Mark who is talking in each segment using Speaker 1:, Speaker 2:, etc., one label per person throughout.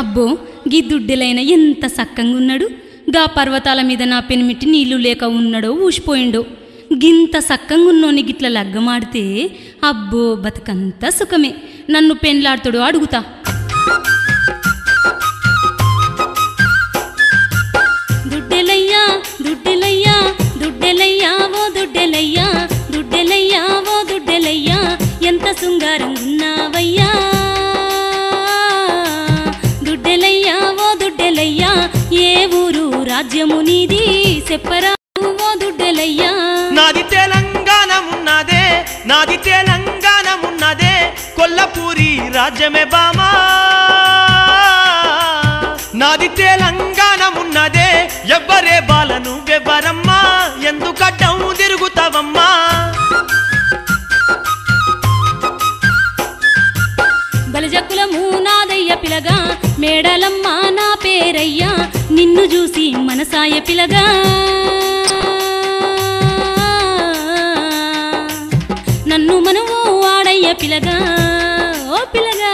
Speaker 1: అబ్బో గీ దుడ్డెలైన ఎంత సక్కంగున్నాడు. గా పర్వతాల మీద నా పెనిమిటి నీళ్లు లేక ఉన్నాడో ఊసిపోయిండో. గింత సక్కంగున్నోని గిట్ల లగ్గమాడితే అబ్బో బతుకంతా సుఖమే. నన్ను పెండ్లాడుతాడు అడుగుతా. దుడ్డెలయ్యా దుడ్డెలయ్యా దుడ్డెలయ్యా ఓ దుడ్డెలయ్యా దుడ్డెలయ్యా ఓ దుడ్డెలయ్యా ఎంత శృంగారంగున్నావయ్యా. దుడ్డెలయ్యా ఓ దుడ్డెలయ్యా ఏ ఊరు రాజ్యము నీది చెప్పరా ఓ దుడ్డెలయ్యా.
Speaker 2: నాది తెలంగాణ ఉన్నదే నాది తెలంగాణ ఉన్నదే కొల్లపూరి రాజ్యమే బామా. నాది తెలంగాణ ఉన్నదే ఎవ్వరే బాలను వెవ్వరమ్మా ఎందుకడ్డం తిరుగుతావమ్మా.
Speaker 1: బలజకులము నాదయ్య పిలగా మేడలమ్మ నా పేరయ్యా నిన్ను చూసి మనసాయ పిలగా. నన్ను మనవు ఆడయ్య పిలగా ఓ పిలగా.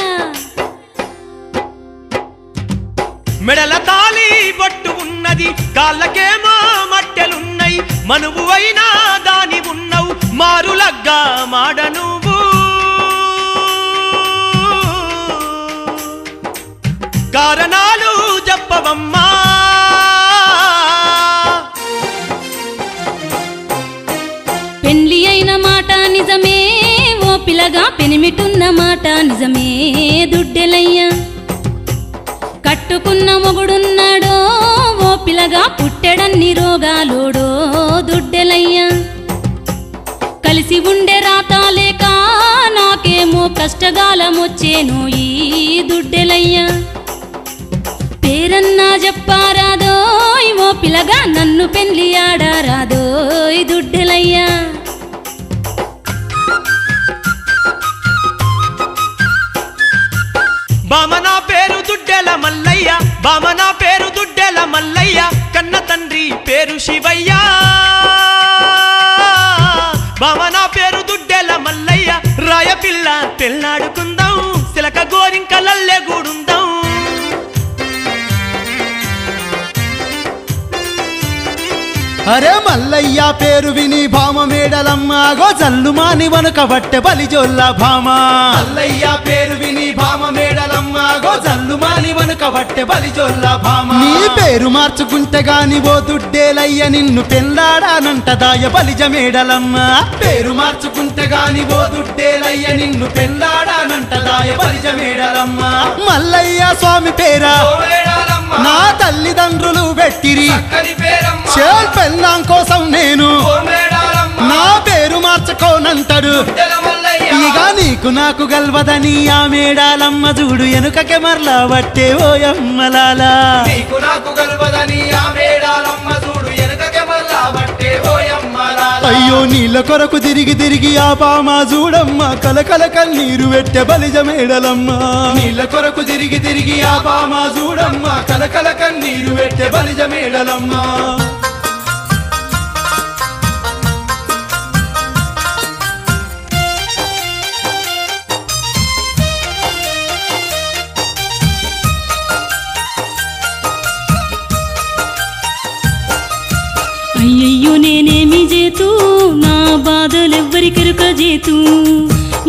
Speaker 2: మెడల తాళి బొట్టు ఉన్నది కాళ్ళకేమో మట్టెలున్నాయి మనువు అయినా దాని ఉన్నవు మారులగ్గా మాడ నువ్వు. కారణాలు చెప్పవమ్మా.
Speaker 1: పెండ్లి అయిన మాట నిజమే ఓ పిలగా పెనిమిటున్న మాట నిజమే దుడ్డెలయ్యా. కట్టుకున్న మొగుడున్నాడో ఓ పిలగా పుట్టెడన్ని రోగాలోడో దుడ్డెలయ్యా. కలిసి ఉండే రాతాలేక నాకేమో కష్టగాలమొచ్చేనో ఈ దుడ్డెలయ్యా. పేరన్నా చెప్పారాదోయ్ ఓ పిలగా నన్ను పెండ్లి ఆడారాదోయ్ దుడ్డెలయ్యా.
Speaker 2: బామనా పేరు దుడ్డెల మల్లయ్య బామనా పేరు దుడ్డెల మల్లయ్య కన్న తండ్రి పేరు శివయ్య. బామనా పేరు దుడ్డెల మల్లయ్య రాయపిల్ల పెళ్ళాడుకుందాం సిలక గోరింకలల్లే గూడుందాం.
Speaker 3: అరే మల్లయ్య పేరు విని భామ మేడలమ్మ గో జల్లుమాని వనకబట్టె బలిజొల్ల భామ. మల్లయ్య పేరు విని భామ మేడలమ్మ గో జల్లుమాని వనకబట్టె బలిజొల్ల భామ. నీ పేరు మార్చుకుంటే గాని ఓ దుడ్డేలయ్య నిన్ను పెళ్ళాడానంటదాయ బలిజ మేడలమ్మ. పేరు మార్చుకుంటే గాని ఓ దుడ్డేలయ్య నిన్ను పెళ్ళాడానంటదాయ బలిజ మేడలమ్మ. మల్లయ్య స్వామి పేరా నా తల్లిదండ్రులు పెట్టిరి పెళ్ళాం కోసం నేను నా పేరు మార్చుకోనంటాడు. ఇక నీకు నాకు గల్వదని ఆ మేడాలమ్మ చూడు ఎనుకకే మరలా బట్టే ఓ అమ్మలాలా. నీకు నాకు గల్వదని ఆ మేడాలమ్మ చూడు ఎనుకకే మరలా బట్టే ఓ అమ్మలాలా. అయ్యో నీళ్ళ కొరకు తిరిగి తిరిగి ఆ పామ చూడమ్మ కలకల కన్నీరు పెట్టె బలిజ మేడలమ్మ. నీళ్ళ కొరకు తిరిగి తిరిగి ఆ పామ చూడమ్మ కలకల కన్నీరు పెట్టె బలిజ మేడలమ్మ.
Speaker 1: అయ్యయ్యో నేనేమి చేతూ నా బాధలెవ్వరికెరుక చేతూ.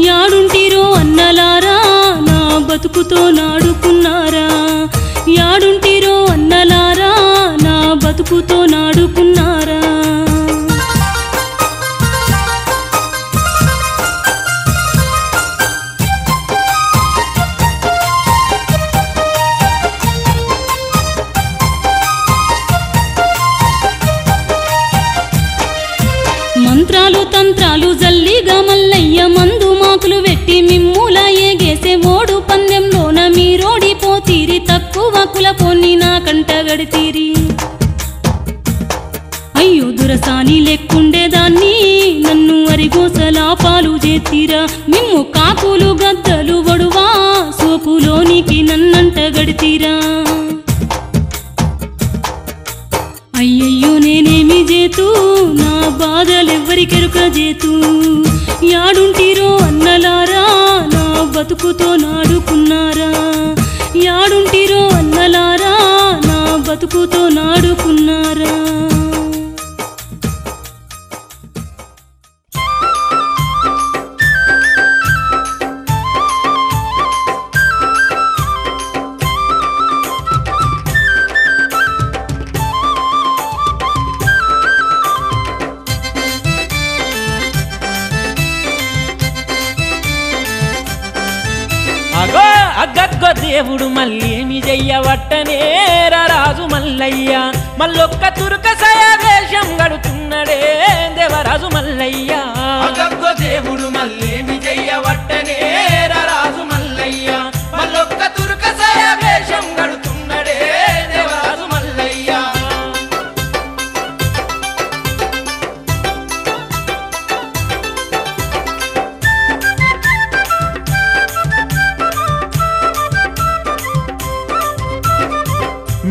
Speaker 1: యాడుంటిరో అన్నలారా నా బతుకుతో నాడుకున్నారా. యాడుంటిరో అన్నలారా నా బతుకుతో నాడుకున్నారా. మంత్రాలు తంత్రాలు జల్లిగా మల్లయ్య మందు మాకులు వెట్టి మిమ్ముల ఏగేసే ఓడు పందెంలోన మీరోడిపోతీరి తక్కువ కుల పొన్ని నా కంట గడితీరి. అయ్యో దురసాని లెక్కుండేదాన్ని నన్ను అరిగోసలా పాలు చేతిరా. మిమ్ము కాకులు గద్దలు వడువా సోకులోనికి నన్నంట గడితీరా. అయ్యయ్యో నేనేమి చేతూ నా బాధలెవ్వరికెరుక చేతూ. యాడుంటిరో అన్నలారా నా బతుకుతో నాడుకున్నారా. యాడుంటిరో కొడుకుతో నాడుకున్నారా
Speaker 4: అగో అగ్గగ్గో దేవుడు మళ్ళేమి చెయ్యవట్టనే రాజు మల్లయ్య మల్లొక్క తురుక సయావేషం గడుతున్నడే దేవరాజు మల్లయ్య అగ్గగ్గో దేవుడు మళ్ళేమి చెయ్యవట్టనే రాజు మల్లయ్య మల్లొక్క తురుక సయావేషం గడుతున్నడే దేవరాజు మల్లయ్య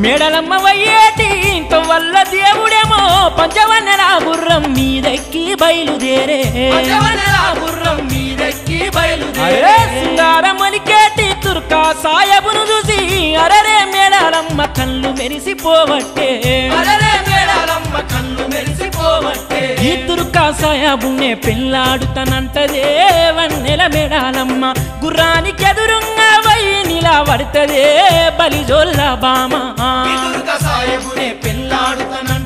Speaker 4: మేడలమ్మ వయ్యేటి ఇంత వల్ల దేవుడేమో పంచవన్నెల గుర్రం మీదెక్కి బయలుదేరే గుర్రం మీదెక్కి బయలుదేరే సింగారమలికేటి తుర్కా సాయబును చూసి అరరే మేడలమ్మ కళ్ళు మెరిసిపోవట్టే అరరే మేడలమ్మ కళ్ళు మెరిసిపోవట్టే ఈ తుర్కా సాయబునే పెళ్ళాడుతనంటదే వన్నెల మేడలమ్మ గుర్రానికి ఎదురుంగా వయ్యి నిలబడతదే బలిజోల్ల బామ పెళ్ళాడుతనంట